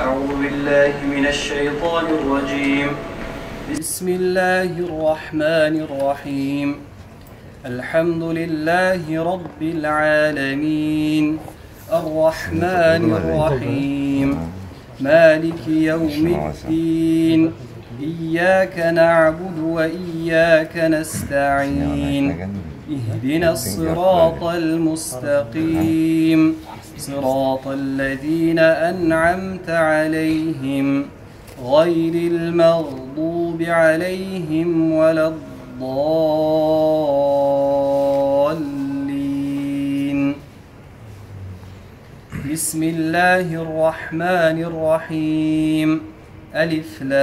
أعوذ بالله من الشيطان الرجيم. بسم الله الرحمن الرحيم. الحمد لله رب العالمين الرحمن الرحيم مالك يوم الدين إياك نعبد وإياك نستعين اهدنا الصراط المستقيم صراط الذين أنعمت عليهم غير المغضوب عليهم ولا الضالين. بسم الله الرحمن الرحيم. ألف لام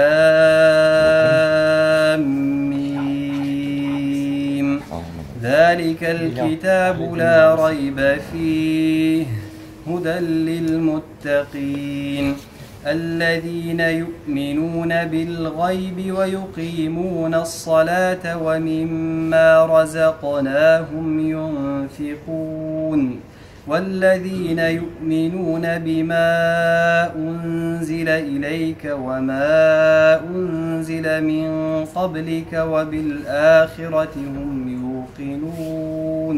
ميم. ذلك الكتاب لا ريب فيه هدى للمتقين الذين يؤمنون بالغيب ويقيمون الصلاة ومما رزقناهم ينفقون والذين يؤمنون بما أنزل إليك وما أنزل من قبلك وبالآخرة هم يوقنون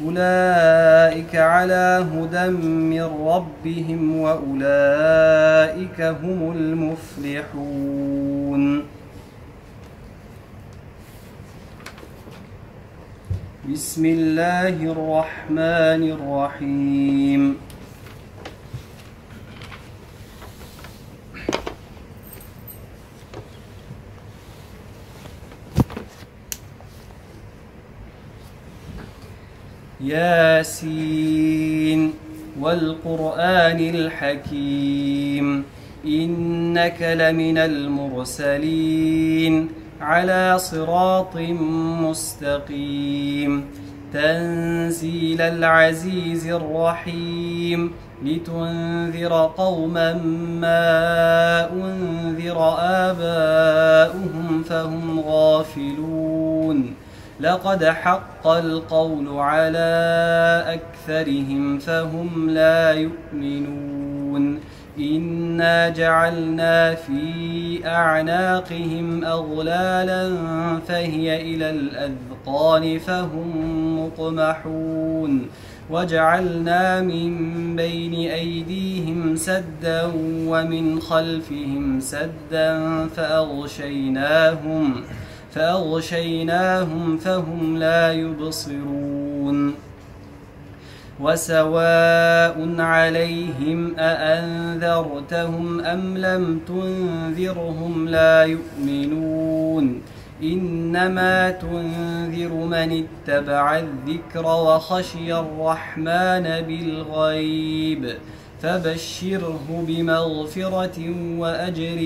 أولئك على هدى من ربهم وأولئك هم المفلحون. بسم الله الرحمن الرحيم. ياسين والقرآن الحكيم إنك لمن المرسلين على صراط مستقيم تنزيل العزيز الرحيم لتنذر قوما ما أنذر آباؤهم فهم غافلون لقد حق القول على أكثرهم فهم لا يؤمنون إنا جعلنا في أعناقهم أغلالا فهي إلى الأذقان فهم مقمحون وجعلنا من بين أيديهم سدا ومن خلفهم سدا فأغشيناهم فهم لا يبصرون وسواء عليهم أأنذرتهم أم لم تنذرهم لا يؤمنون إنما تنذر من اتبع الذكر وخشي الرحمن بالغيب فبشره بمغفرة وأجر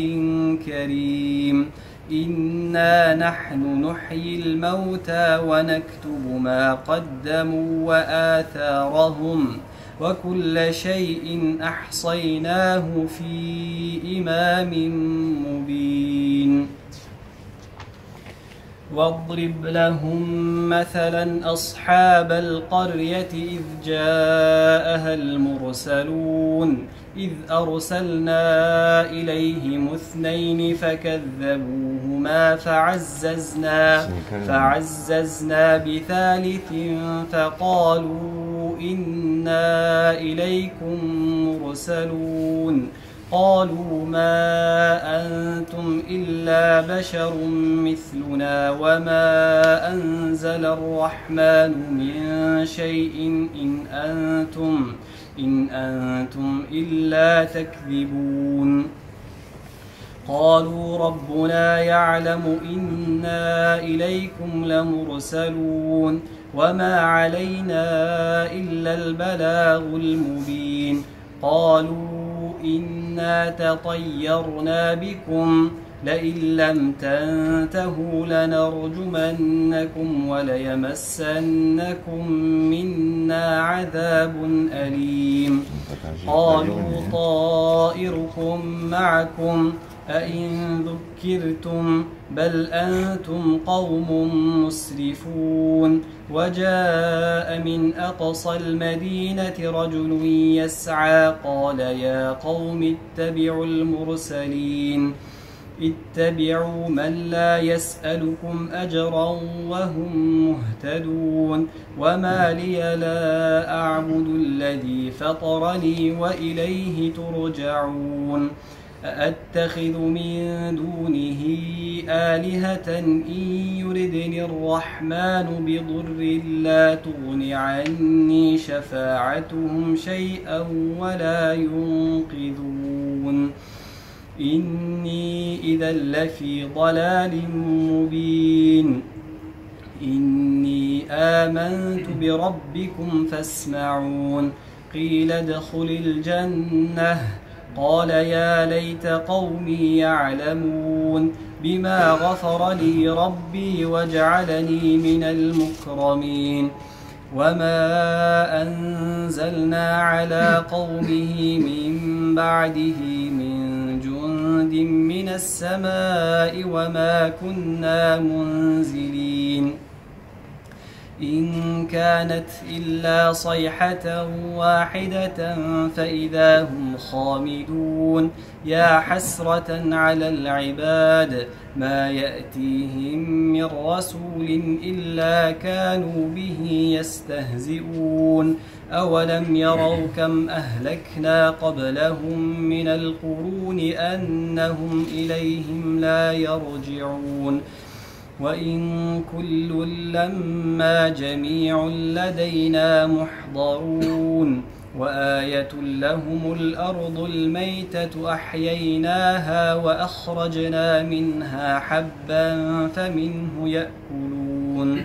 كريم. إنا نحن نحيي الموتى ونكتب ما قدموا وآثارهم وكل شيء أحصيناه في إمام مبين. واضرب لهم مثلا أصحاب القرية إذ جاءها المرسلون إذ أرسلنا إليهم 2 فكذبوهما فعززنا بثالث فقالوا إنا إليكم مرسلون قالوا ما أنتم إلا بشر مثلنا وما أنزل الرحمن من شيء إن أنتم إلا تكذبون. قالوا ربنا يعلم إنا إليكم لمرسلون وما علينا إلا البلاغ المبين. قالوا إنا تطيرنا بكم لئن لم تنتهوا لنرجمنكم وليمسنكم منا عذاب أليم. قالوا طائركم معكم أئن ذكرتم بل أنتم قوم مسرفون وجاء من أقصى المدينة رجل يسعى قال يا قوم اتبعوا المرسلين اتبعوا من لا يسألكم أجرا وهم مهتدون وما لي لا أعبد الذي فطرني وإليه ترجعون أأتخذ من دونه آلهة إن يردني الرحمن بضر لا تغن عني شفاعتهم شيئا ولا ينقذون إني إذا لفي ضلال مبين إني آمنت بربكم فاسمعون قيل ادخل الجنة قال يا ليت قومي يعلمون بما غفر لي ربي وجعلني من المكرمين وما أنزلنا على قومه من بعده من جند من السماء وما كنا منزلين إن كانت إلا صيحة واحدة فإذا هم خامدون يا حسرة على العباد ما يأتيهم من رسول إلا كانوا به يستهزئون أولم يروا كم أهلكنا قبلهم من القرون أنهم إليهم لا يرجعون وإن كل لما جميع لدينا محضرون وآية لهم الأرض الميتة أحييناها وأخرجنا منها حبا فمنه يأكلون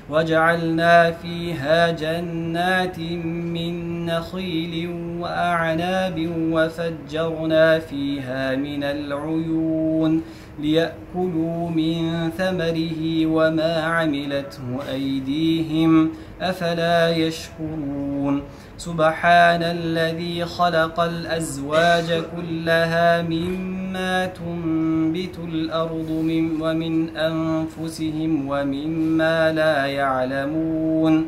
وجعلنا فيها جنات من نخيل وأعناب وفجرنا فيها من العيون ليأكلوا من ثمره وما عملته أيديهم أفلا يشكرون سبحان الذي خلق الأزواج كلها مما تنبت الأرض ومن أنفسهم ومما لا يعلمون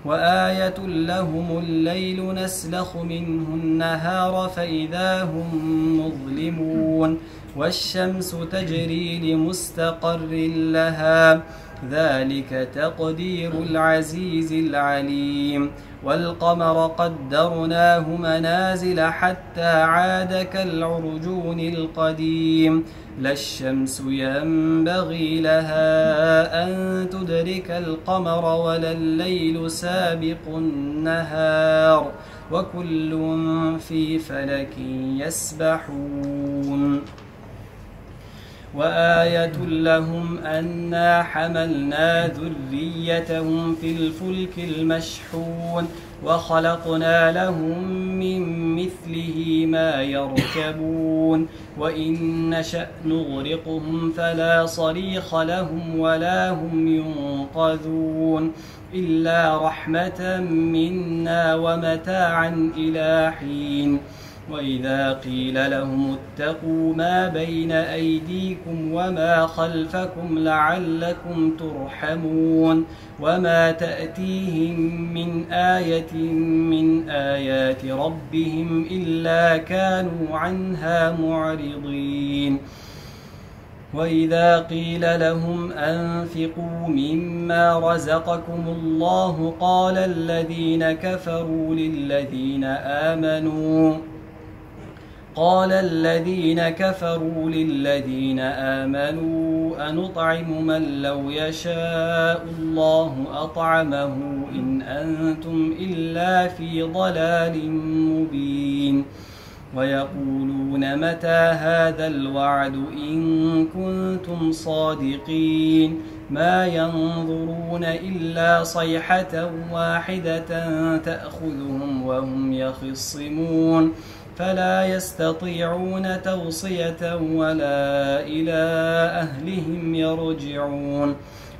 وآية لهم الليل نسلخ منه النهار فإذا هم مظلمون والشمس تجري لمستقر لها ذلك تقدير العزيز العليم والقمر قدرناه منازل حتى عاد كالعرجون القديم لا الشمس ينبغي لها أن تدرك القمر ولا الليل سابق النهار وكل في فلك يسبحون وآية لهم أنا حملنا ذريتهم في الفلك المشحون وخلقنا لهم من مثله ما يركبون وإن نشأ نغرقهم فلا صريخ لهم ولا هم ينقذون إلا رحمة منا ومتاعا إلى حين وإذا قيل لهم اتقوا ما بين أيديكم وما خلفكم لعلكم ترحمون وما تأتيهم من آية من آيات ربهم إلا كانوا عنها معرضين وإذا قيل لهم أنفقوا مما رزقكم الله قال الذين كفروا للذين آمنوا أنطعم من لو يشاء الله أطعمه إن أنتم إلا في ضلال مبين ويقولون متى هذا الوعد إن كنتم صادقين ما ينظرون إلا صيحة واحدة تأخذهم وهم يخصمون فلا يستطيعون توصية ولا إلى أهلهم يرجعون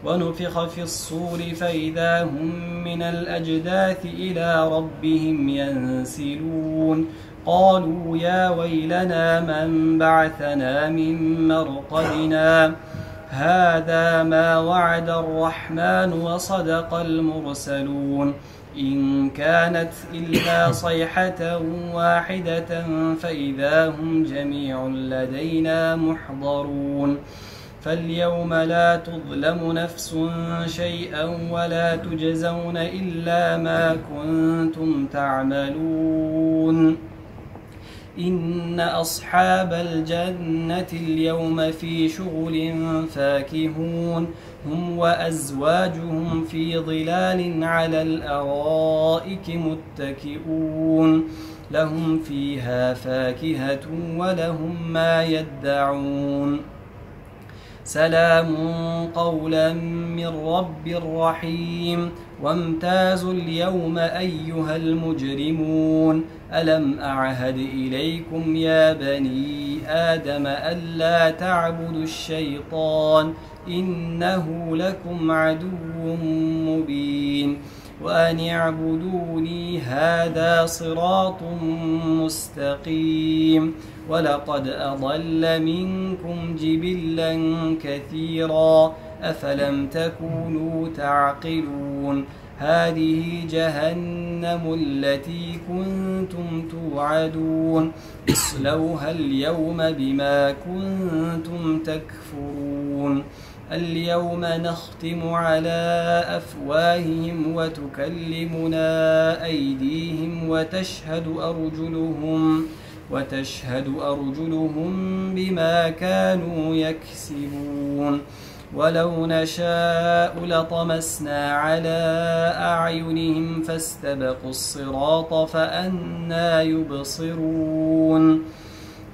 ونفخ في الصور فإذا هم من الأجداث إلى ربهم ينسلون قالوا يا ويلنا من بعثنا من مرقدنا هذا ما وعد الرحمن وصدق المرسلون إن كانت إلا صيحة واحدة فإذا هم جميع لدينا محضرون فاليوم لا تظلم نفس شيئا ولا تجزون إلا ما كنتم تعملون إن أصحاب الجنة اليوم في شغل فاكهون هم وأزواجهم في ظلال على الأرائك متكئون لهم فيها فاكهة ولهم ما يدعون سلام قولا من رب رحيم وامتازوا اليوم أيها المجرمون ألم أعهد إليكم يا بني آدم ألا تعبدوا الشيطان إنه لكم عدو مبين وأن اعبدوني هذا صراط مستقيم ولقد أضل منكم جبلا كثيرا أفلم تكونوا تعقلون هذه جهنم التي كنتم توعدون اصلوها اليوم بما كنتم تكفرون اليوم نختم على أفواههم وتكلمنا أيديهم وتشهد أرجلهم بما كانوا يكسبون ولو نشاء لطمسنا على أعينهم فاستبقوا الصراط فأنى يبصرون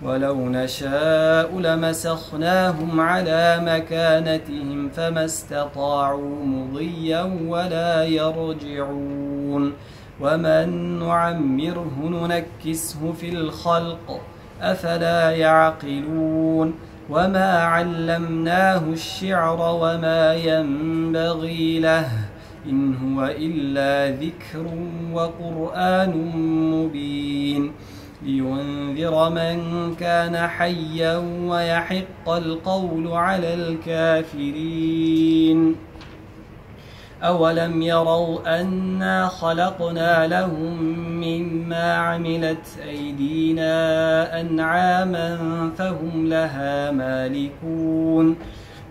ولو نشاء لمسخناهم على مكانتهم فما استطاعوا مضيا ولا يرجعون ومن نعمره ننكسه في الخلق أفلا يعقلون وما علمناه الشعر وما ينبغي له إن هو إلا ذكر وقرآن مبين لينذر من كان حيا ويحق القول على الكافرين أولم يروا أنا خلقنا لهم مما عملت أيدينا أنعاما فهم لها مالكون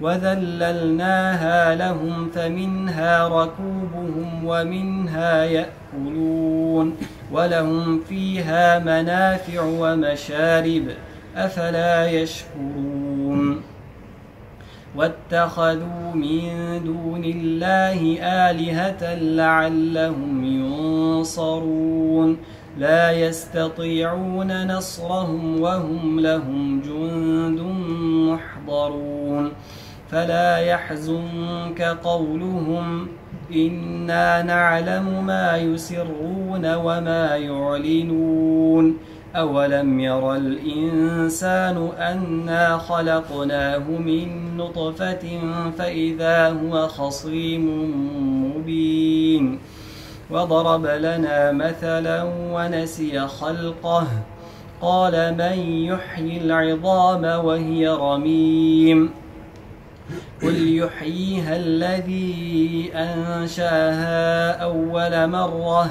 وذللناها لهم فمنها ركوبهم ومنها يأكلون ولهم فيها منافع ومشارب أفلا يشكرون واتخذوا من دون الله آلهة لعلهم ينصرون لا يستطيعون نصرهم وهم لهم جند محضرون فلا يحزنك قولهم إنا نعلم ما يسرون وما يعلنون أولم ير الإنسان أنا خلقناه من نطفة فإذا هو خصيم مبين وضرب لنا مثلا ونسي خلقه قال من يحيي العظام وهي رميم قل يحييها الذي أنشأها أول مرة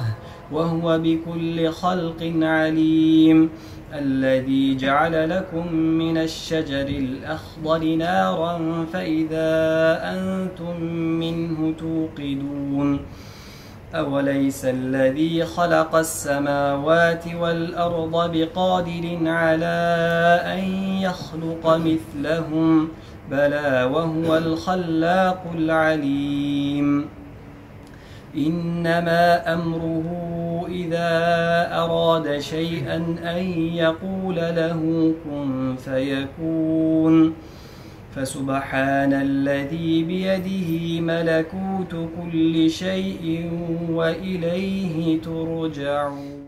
وهو بكل خلق عليم الذي جعل لكم من الشجر الأخضر نارا فإذا أنتم منه توقدون أوليس الذي خلق السماوات والأرض بقادر على أن يخلق مثلهم بلى وهو الخلاق العليم إنما أمره إذا أراد شيئا أن يقول له كن فيكون فسبحان الذي بيده ملكوت كل شيء وإليه ترجعون.